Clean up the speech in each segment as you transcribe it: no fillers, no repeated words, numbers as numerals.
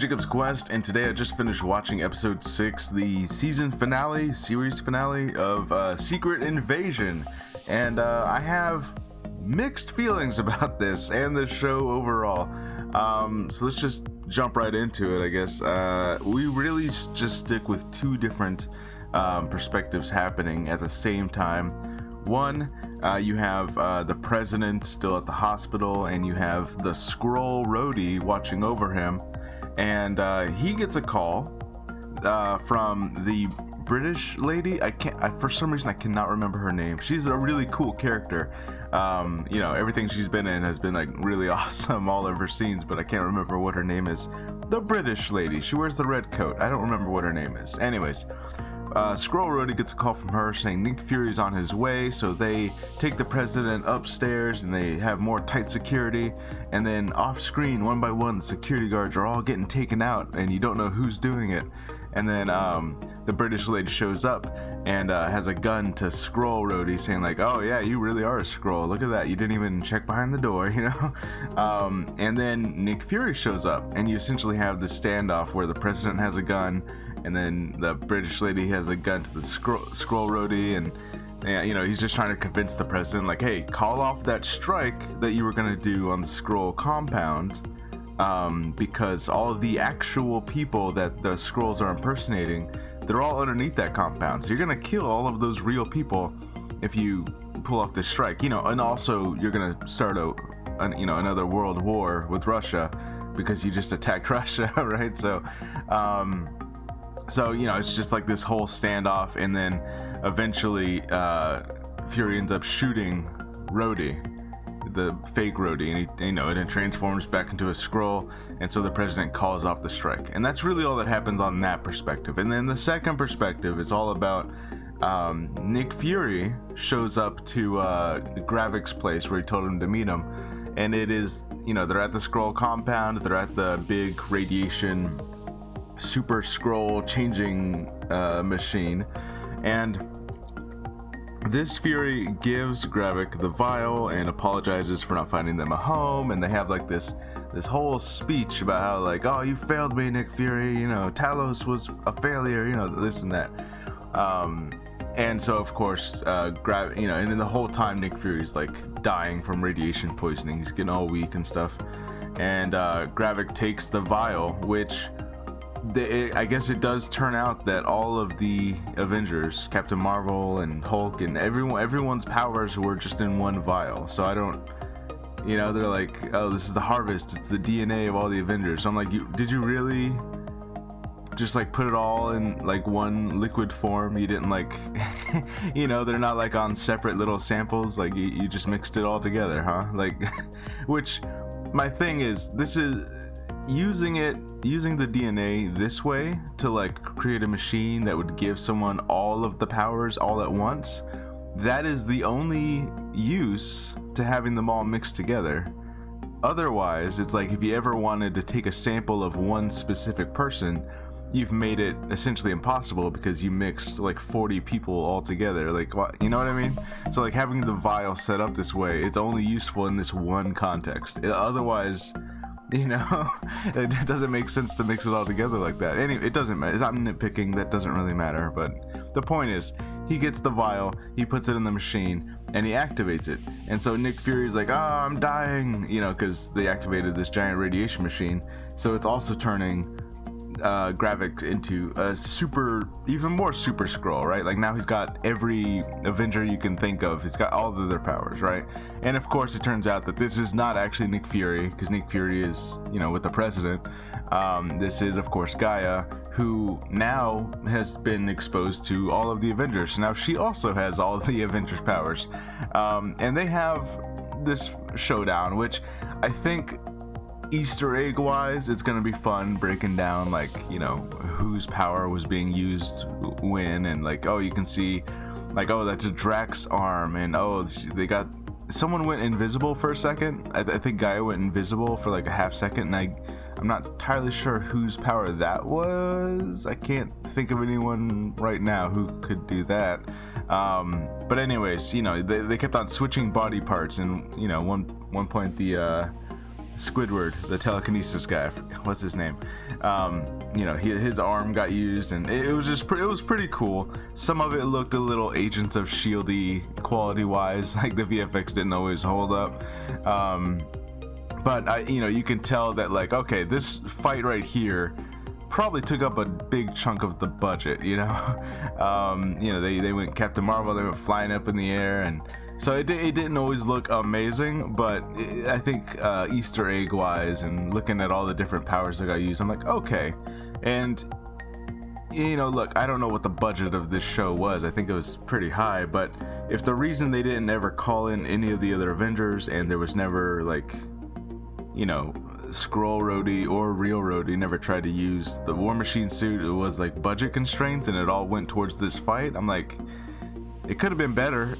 Jacob's Quest, and today I just finished watching episode 6, the series finale of Secret Invasion, and I have mixed feelings about this and the show overall. So let's just jump right into it, I guess. We really just stick with two different perspectives happening at the same time. One, you have the president still at the hospital, and you have the Skrull Rhodey watching over him, and he gets a call from the British lady. For some reason I cannot remember her name. She's a really cool character. Everything she's been in has been like really awesome, all of her scenes, but I can't remember what her name is. The British lady, she wears the red coat. I don't remember what her name is. Anyways, Skrull Rhodey gets a call from her saying Nick Fury's on his way, so they take the president upstairs and they have more tight security, and then off screen, one by one, the security guards are all getting taken out and you don't know who's doing it. And then the British lady shows up and has a gun to Skrull Rhodey, saying like, oh yeah, you really are a Skrull, look at that, you didn't even check behind the door, you know. And then Nick Fury shows up, and you essentially have this standoff where the president has a gun, and then the British lady has a gun to the Skrull Rhodey, and he's just trying to convince the president, like, hey, call off that strike that you were going to do on the Skrull compound, because all of the actual people that the Skrulls are impersonating, they're all underneath that compound, so you're going to kill all of those real people if you pull off this strike, and also you're going to start another world war with Russia because you just attacked Russia, right? So it's just like this whole standoff, and then eventually Fury ends up shooting Rhodey, the fake Rhodey, and it transforms back into a Skrull, and so the president calls off the strike. And that's really all that happens on that perspective. And then the second perspective is all about Nick Fury shows up to Gravik's place where he told him to meet him, and it is, they're at the Skrull compound, they're at the big radiation super Skrull changing machine, and this Fury gives Gravik the vial and apologizes for not finding them a home, and they have like this whole speech about how, like, oh, you failed me, Nick Fury, Talos was a failure, this and that, and so of course and then the whole time Nick Fury's like dying from radiation poisoning, he's getting all weak and stuff, and Gravik takes the vial, which I guess it does turn out that all of the Avengers, Captain Marvel and Hulk and everyone's powers were just in one vial. So I don't, they're like, oh, this is the harvest, it's the DNA of all the Avengers. So I'm like, did you really just like put it all in like one liquid form? You didn't like, they're not like on separate little samples, like you just mixed it all together, huh? Like, which my thing is, this is using the DNA this way to like create a machine that would give someone all of the powers all at once. That is the only use to having them all mixed together. Otherwise, it's like if you ever wanted to take a sample of one specific person, you've made it essentially impossible because you mixed like 40 people all together. Like, what, you know what I mean? So like having the vial set up this way, it's only useful in this one context. Otherwise, it doesn't make sense to mix it all together like that. Anyway, it doesn't matter. I'm nitpicking, that doesn't really matter. But the point is, he gets the vial, he puts it in the machine, and he activates it. And so Nick Fury's like, oh, I'm dying, because they activated this giant radiation machine. So it's also turning Gravik into a even more super Skrull, right? Like now he's got every Avenger you can think of. He's got all of their powers, right? And of course it turns out that this is not actually Nick Fury, because Nick Fury is, with the president. This is of course Gaia, who now has been exposed to all of the Avengers. So now she also has all of the Avengers powers. And they have this showdown, which I think Easter egg wise, it's gonna be fun breaking down like whose power was being used when, and like, oh, you can see like, oh, that's a Drax arm, and oh, someone went invisible for a second. I think Gaia went invisible for like a half second, and I'm not entirely sure whose power that was. I can't think of anyone right now who could do that. But anyways, they kept on switching body parts, and one point Squidward, the telekinesis guy. What's his name? You know, his arm got used, and it was just it was pretty cool. Some of it looked a little Agents of S.H.I.E.L.D.y quality wise, like the VFX didn't always hold up. But you know, you can tell that, like, okay, this fight right here probably took up a big chunk of the budget, you know. You know, they went Captain Marvel, they went flying up in the air, and so it didn't always look amazing, but I think Easter egg wise and looking at all the different powers that got used, I'm like, okay. And you know, look, I don't know what the budget of this show was. I think it was pretty high, but if the reason they didn't ever call in any of the other Avengers, and there was never, like, you know, Skrull Rhodey or real Rhodey never tried to use the War Machine suit, it was like budget constraints and it all went towards this fight. I'm like, it could have been better.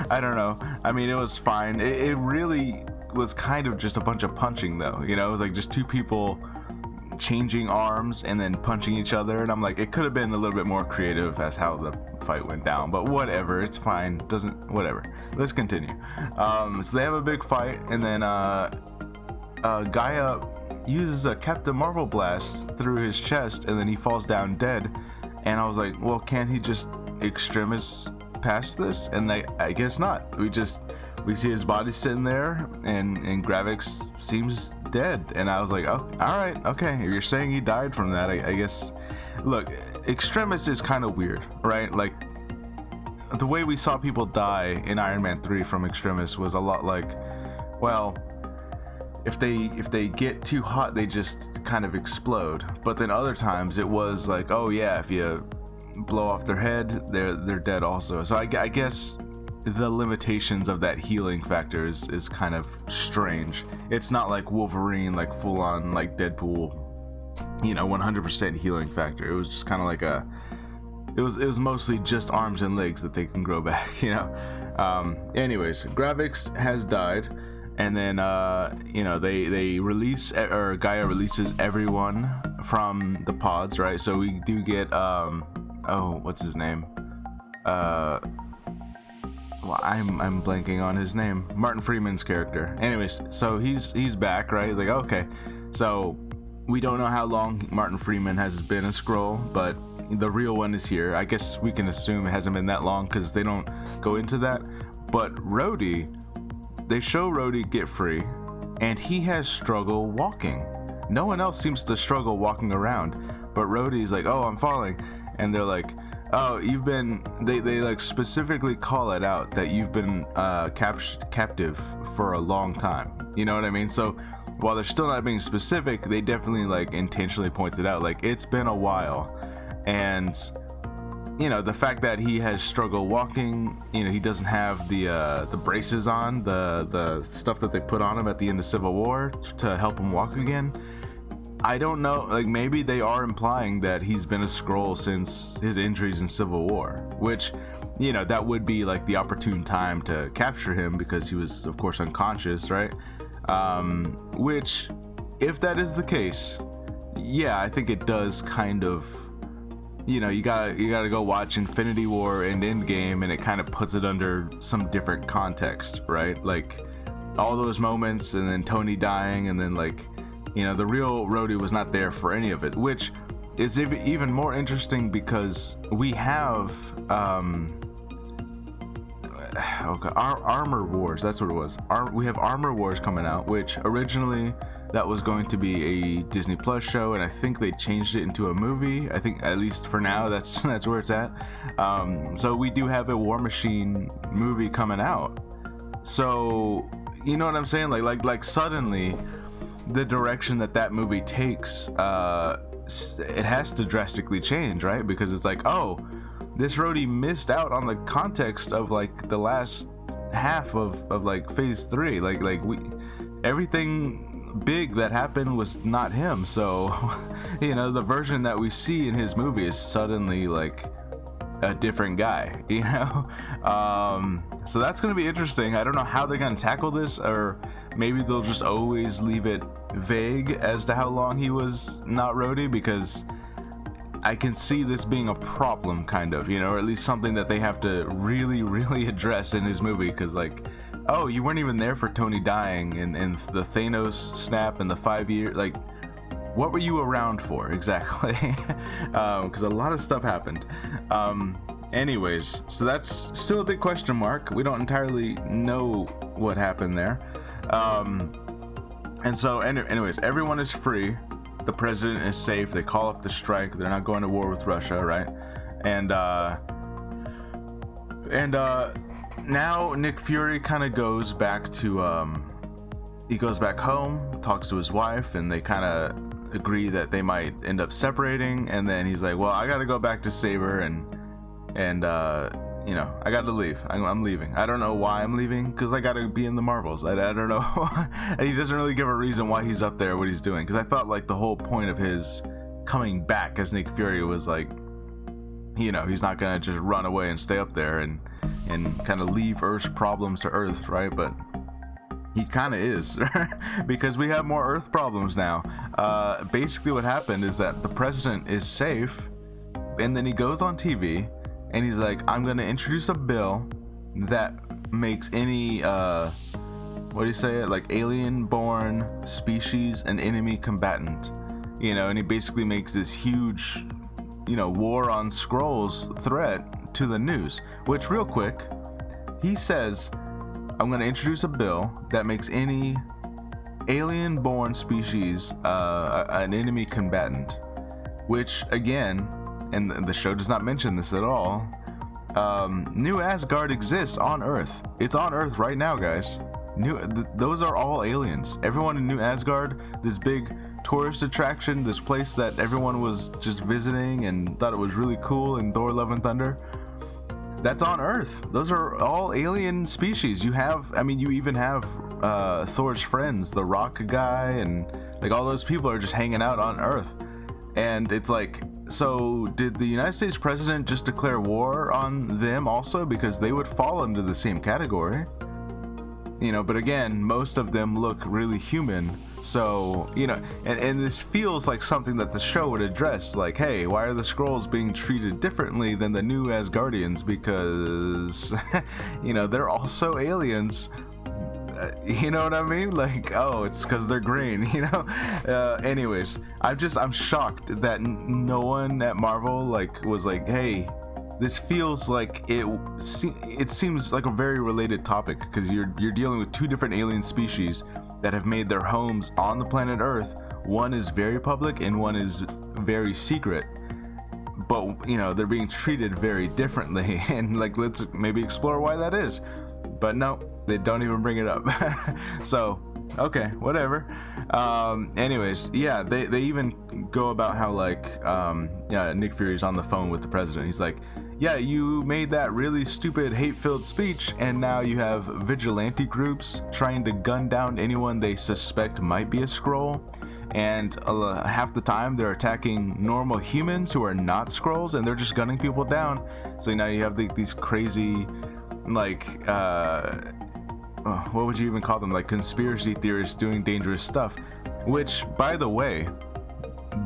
I don't know. I mean, it was fine. It really was kind of just a bunch of punching, though. You know, it was like just two people changing arms and then punching each other. And I'm like, it could have been a little bit more creative as how the fight went down. But whatever, it's fine. Whatever. Let's continue. So they have a big fight, and then Gaia uses a Captain Marvel blast through his chest, and then he falls down dead. And I was like, well, can't he just Extremis past this? And I guess not. We see his body sitting there, and Gravik seems dead. And I was like, oh, all right, okay. If you're saying he died from that, I guess. Look, Extremis is kind of weird, right? Like, the way we saw people die in Iron Man 3 from Extremis was a lot like, well, if they get too hot, they just kind of explode. But then other times it was like, oh yeah, if you blow off their head, they're dead also. So I guess the limitations of that healing factor is kind of strange. It's not like Wolverine, like full on like Deadpool, you know, 100% healing factor. It was just kind of like it was mostly just arms and legs that they can grow back, you know. Anyways, Gravik has died. And then, you know, they release, or Gaia releases everyone from the pods, right? So we do get, oh, what's his name? Well, I'm blanking on his name. Martin Freeman's character. Anyways, so he's back, right? He's like, okay. So we don't know how long Martin Freeman has been a Skrull, but the real one is here. I guess we can assume it hasn't been that long because they don't go into that. But Rhodey, they show Rhodey get free, and he has struggle walking. No one else seems to struggle walking around, but Rhodey's like, oh, I'm falling. And they're like, oh, you've been, they like specifically call it out that you've been captive for a long time. You know what I mean? So while they're still not being specific, they definitely like intentionally pointed out, like, it's been a while. And you know, the fact that he has struggle walking, you know, he doesn't have the braces on, the stuff that they put on him at the end of Civil War to help him walk again. I don't know, like, maybe they are implying that he's been a Skrull since his injuries in Civil War, which, you know, that would be like the opportune time to capture him because he was, of course, unconscious, right? Which, if that is the case, yeah, I think it does kind of, you know, you gotta go watch Infinity War and Endgame, and it kind of puts it under some different context, right? Like all those moments, and then Tony dying, and then, like, you know, the real Rhodey was not there for any of it, which is even more interesting because we have Armor Wars. That's what it was. We have Armor Wars coming out, which originally that was going to be a Disney Plus show, and I think they changed it into a movie. I think, at least for now, that's where it's at. So we do have a War Machine movie coming out. So, you know what I'm saying? Like suddenly, the direction that movie takes, it has to drastically change, right? Because it's like, oh, this Rhodey missed out on the context of like the last half of like phase 3. Like everything big that happened was not him. So, you know, the version that we see in his movie is suddenly like a different guy, you know. So that's going to be interesting. I don't know how they're going to tackle this, or maybe they'll just always leave it vague as to how long he was not Rhodey, because I can see this being a problem, kind of, you know, or at least something that they have to really, really address in his movie, because like oh, you weren't even there for Tony dying and the Thanos snap and the 5 year, like, what were you around for exactly? Because a lot of stuff happened. Anyways, so that's still a big question mark. We don't entirely know what happened there. And so anyways, everyone is free. The president is safe. They call up the strike. They're not going to war with Russia, right? And now Nick Fury kind of goes back to he goes back home, talks to his wife, and they kind of agree that they might end up separating. And then he's like, well, I gotta go back to Saber, and you know, I gotta leave. I'm leaving. I don't know why I'm leaving, because I gotta be in the Marvels. I don't know. And he doesn't really give a reason why he's up there, what he's doing, because I thought like the whole point of his coming back as Nick Fury was like, you know, he's not gonna just run away and stay up there and kind of leave Earth's problems to Earth, right? But he kind of is, because we have more Earth problems now. Basically what happened is that the president is safe, and then he goes on TV and he's like, I'm going to introduce a bill that makes any, what do you say it? Like alien-born species an enemy combatant. You know, and he basically makes this huge, you know, war on Skrulls threat to the news. Which, real quick, he says, I'm going to introduce a bill that makes any alien-born species an enemy combatant. Which, again, and the show does not mention this at all, New Asgard exists on Earth. It's on Earth right now, guys. Those are all aliens. Everyone in New Asgard, this big tourist attraction, this place that everyone was just visiting and thought it was really cool in Thor: Love and Thunder, that's on Earth. Those are all alien species. You have, I mean, you even have Thor's friends, the Rock guy, and like all those people are just hanging out on Earth. And it's like, so did the United States president just declare war on them also, because they would fall into the same category? You know, but again, most of them look really human. So, you know, and this feels like something that the show would address, like, hey, why are the Skrulls being treated differently than the new Asgardians? Because, you know, they're also aliens. You know what I mean? Like, oh, it's because they're green, you know? Anyways, I'm shocked that no one at Marvel, like, was like, hey, this feels like it seems like a very related topic, because you're dealing with two different alien species that have made their homes on the planet Earth. One is very public and one is very secret, but you know, they're being treated very differently. And like, let's maybe explore why that is. But no, they don't even bring it up. So okay, whatever. Anyways, yeah, they even go about how like yeah, Nick Fury's on the phone with the president. He's like, yeah, you made that really stupid hate-filled speech, and now you have vigilante groups trying to gun down anyone they suspect might be a Skrull, and half the time they're attacking normal humans who are not Skrulls, and they're just gunning people down. So now you have these crazy, like, what would you even call them? Like conspiracy theorists doing dangerous stuff. Which, by the way,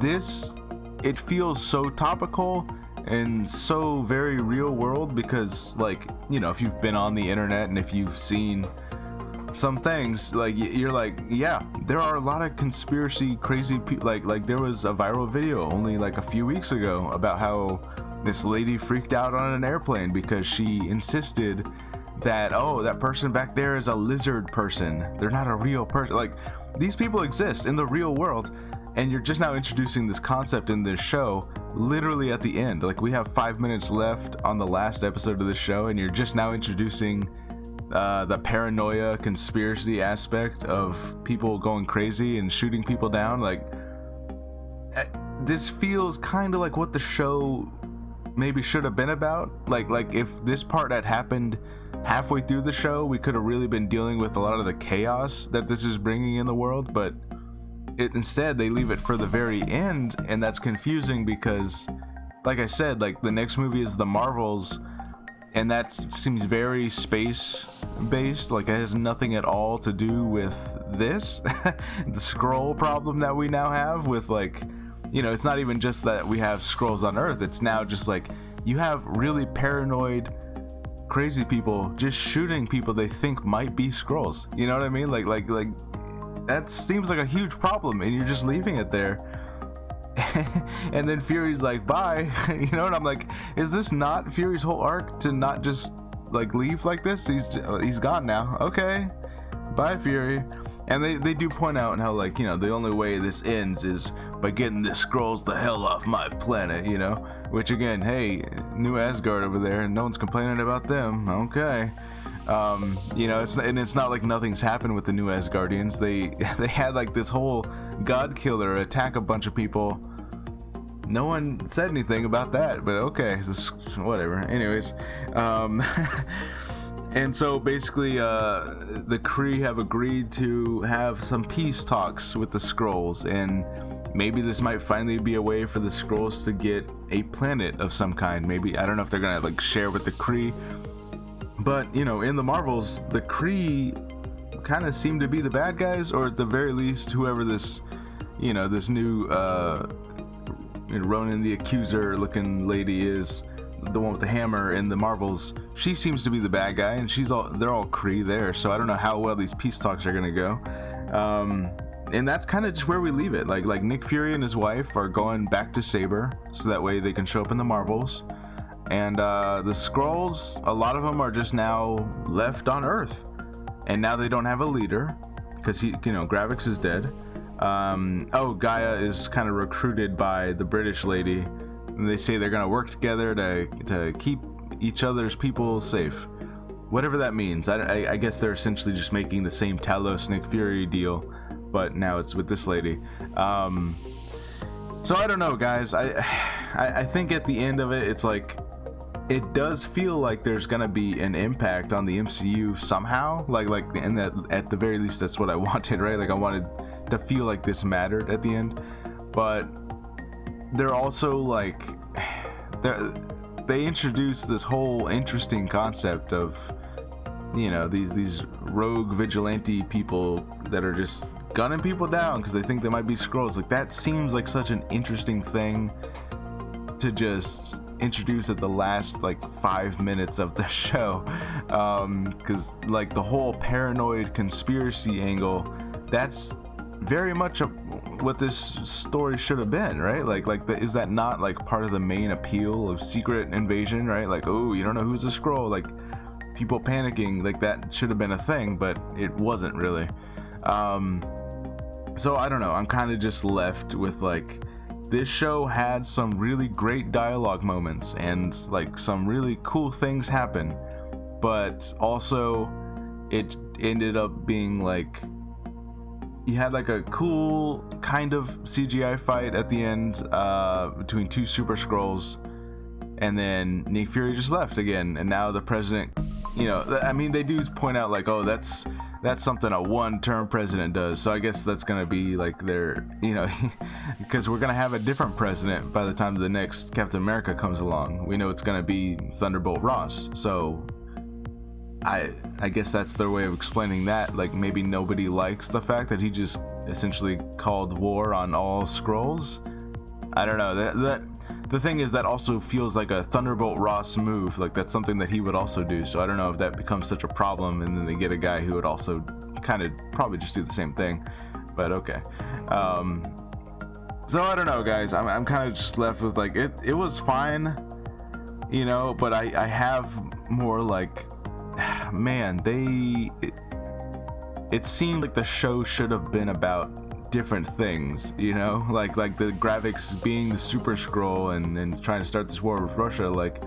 it feels so topical and so very real world, because, like, you know, if you've been on the internet and if you've seen some things, like, you're like, yeah, there are a lot of conspiracy crazy people. Like there was a viral video only like a few weeks ago about how this lady freaked out on an airplane because she insisted that, oh, that person back there is a lizard person, they're not a real person. Like, these people exist in the real world, and you're just now introducing this concept in this show literally at the end. Like, we have 5 minutes left on the last episode of the show, and you're just now introducing the paranoia conspiracy aspect of people going crazy and shooting people down. Like, this feels kind of like what the show maybe should have been about. Like if this part had happened halfway through the show, we could have really been dealing with a lot of the chaos that this is bringing in the world. But instead they leave it for the very end, and that's confusing because, like I said, like, the next movie is the Marvels, and that seems very space based. Like, it has nothing at all to do with this the Skrull problem that we now have with, like, you know, it's not even just that we have Skrulls on Earth, it's now just like you have really paranoid crazy people just shooting people they think might be Skrulls. You know what I mean? Like that seems like a huge problem, and you're just leaving it there. And then Fury's like, bye. You know, and I'm like, is this not Fury's whole arc to not just like leave like this? He's gone now. Okay, bye, Fury. And they do point out how, like, you know, the only way this ends is by getting the Skrulls the hell off my planet, you know? Which, again, hey, New Asgard over there, and no one's complaining about them. Okay. You know, it's not like nothing's happened with the New Asgardians. They had, like, this whole God Killer attack a bunch of people. No one said anything about that, but okay, whatever. Anyways, and so basically, the Kree have agreed to have some peace talks with the Skrulls, and maybe this might finally be a way for the Skrulls to get a planet of some kind. Maybe, I don't know if they're gonna like share with the Kree, but you know, in the Marvels, the Kree kind of seem to be the bad guys, or at the very least, whoever this, you know, this new Ronan the Accuser looking lady is, the one with the hammer in the Marvels, she seems to be the bad guy, and they're all Kree there, so I don't know how well these peace talks are gonna go. And that's kind of just where we leave it. Like Nick Fury and his wife are going back to Saber, so that way they can show up in the Marvels. And the Skrulls, a lot of them are just now left on Earth, and now they don't have a leader because Gravix is dead. Gaia is kind of recruited by the British lady, and they say they're gonna work together to keep each other's people safe, whatever that means. I guess they're essentially just making the same Talos Nick Fury deal, but now it's with this lady. So I don't know, guys. I think at the end of it, it's like, it does feel like there's gonna be an impact on the MCU somehow, and that at the very least that's what I wanted, right? Like, I wanted to feel like this mattered at the end, but they're also like, they introduced this whole interesting concept of, you know, these rogue vigilante people that are just gunning people down because they think they might be Skrulls. Like, that seems like such an interesting thing to just introduce at the last like 5 minutes of the show, because like the whole paranoid conspiracy angle, that's very much what this story should have been, right? Is that not like part of the main appeal of Secret Invasion, right? Like, oh, you don't know who's a Skrull, like people panicking, like that should have been a thing, but it wasn't really. So I don't know, I'm kind of just left with like, this show had some really great dialogue moments and like some really cool things happen, but also it ended up being like, you had like a cool kind of CGI fight at the end between two Super Skrulls, and then Nick Fury just left again, and now the president, you know, I mean, they do point out like, oh, that's something a one-term president does, so I guess that's gonna be like their, you know, because we're gonna have a different president by the time the next Captain America comes along. We know it's gonna be Thunderbolt Ross, so I guess that's their way of explaining that. Like, maybe nobody likes the fact that he just essentially called war on all Skrulls. I don't know. That the thing is, that also feels like a Thunderbolt Ross move. Like, that's something that he would also do. So I don't know if that becomes such a problem, and then they get a guy who would also kind of probably just do the same thing. But okay. So I don't know, guys. I'm kind of just left with like, it was fine, you know, but I have more like, man, it seemed like the show should have been about different things, you know, like the Gravix being the Super Skrull and trying to start this war with Russia. Like,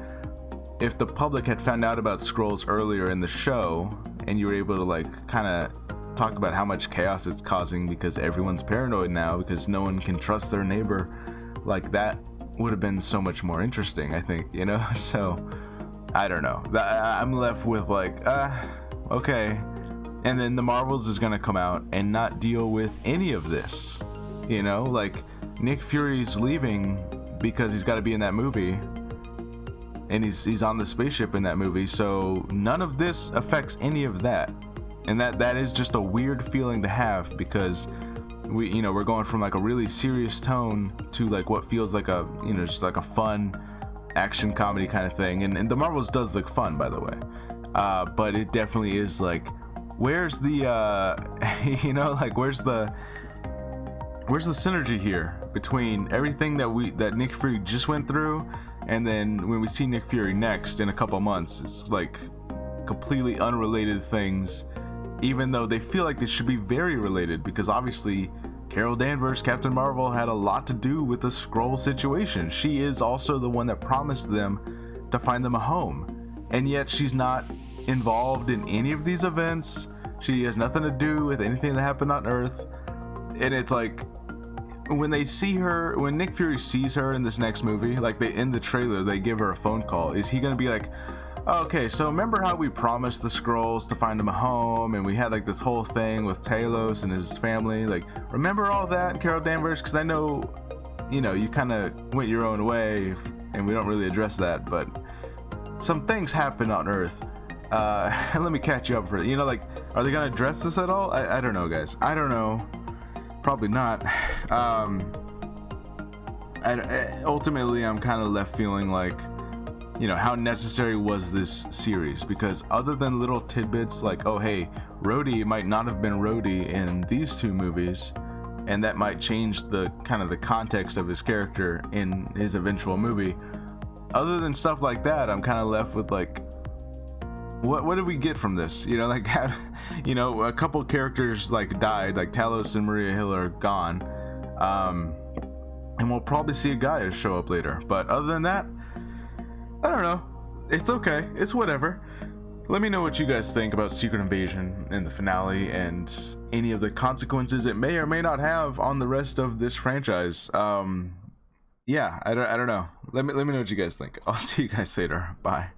if the public had found out about Skrulls earlier in the show, and you were able to like kind of talk about how much chaos it's causing because everyone's paranoid now because no one can trust their neighbor, like, that would have been so much more interesting, I think, you know. So I don't know. I'm left with like, okay. And then the Marvels is gonna come out and not deal with any of this, you know. Like, Nick Fury's leaving because he's got to be in that movie, and he's on the spaceship in that movie, so none of this affects any of that. And that is just a weird feeling to have, because we're going from like a really serious tone to like what feels like a, you know, just like a fun action comedy kind of thing, and the Marvels does look fun, by the way, but it definitely is like, where's the you know, like where's the synergy here between everything that Nick Fury just went through, and then when we see Nick Fury next in a couple months, it's like completely unrelated things, even though they feel like they should be very related, because obviously Carol Danvers, Captain Marvel, had a lot to do with the Skrull situation. She is also the one that promised them to find them a home, and yet she's not involved in any of these events. She has nothing to do with anything that happened on Earth. And it's like, when they see her, when Nick Fury sees her in this next movie, like in the trailer they give her a phone call, is he gonna be like, okay, so remember how we promised the Skrulls to find him a home, and we had like this whole thing with Talos and his family, like remember all that, Carol Danvers? Because I know, you know, you kind of went your own way and we don't really address that, but some things happen on Earth. Let me catch you up for it. You know, like, are they gonna address this at all? I don't know, guys. I don't know. Probably not. Ultimately, I'm kind of left feeling like, you know, how necessary was this series? Because other than little tidbits like, oh hey, Rhodey might not have been Rhodey in these two movies, and that might change the kind of the context of his character in his eventual movie. Other than stuff like that, I'm kind of left with like, what did we get from this? You know, like, you know, a couple characters like died, like Talos and Maria Hill are gone, and we'll probably see a guy show up later. But other than that, I don't know. It's okay. It's whatever. Let me know what you guys think about Secret Invasion in the finale, and any of the consequences it may or may not have on the rest of this franchise. Yeah, I don't know. Let me know what you guys think. I'll see you guys later. Bye.